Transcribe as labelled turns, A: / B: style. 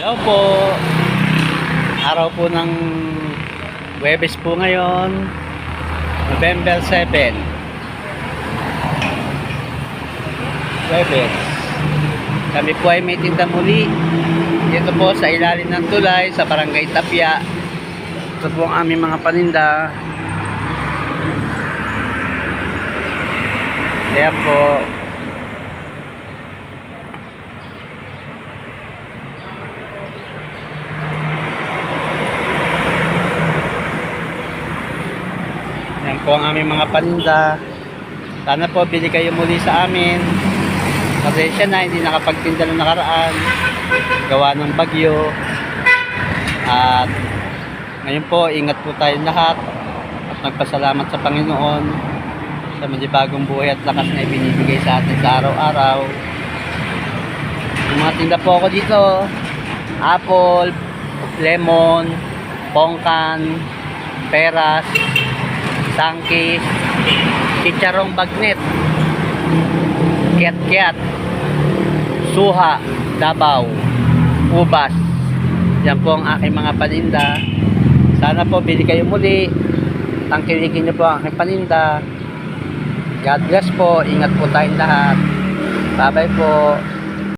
A: Hello po. Araw po ng Huwebes po ngayon, November 7. Huwebes. Kami po ay may tinda muli dito po sa ilalim ng tulay sa Barangay Tapia. Ito po ang aming mga paninda. Ayan po. Yan po ang aming mga paninda. Sana po bili kayo muli sa amin. Pasensya na, hindi nakapagtinda ng nakaraan. Gawa ng bagyo. At ngayon po, ingat po tayong lahat. At nagpasalamat sa Panginoon sa bagong buhay at lakas na ibinibigay sa atin sa araw-araw. Yung mga tinda po ako dito: apple, lemon, pongkan, peras, tangkis, chicharong bagnet, kiat-kiat, suha, dabaw, ubas. Yan po ang aking mga paninda. Sana po bili kayo muli. Tangkilikin niyo po ang aking paninda. God bless po. Ingat po tayong lahat. Bye bye po.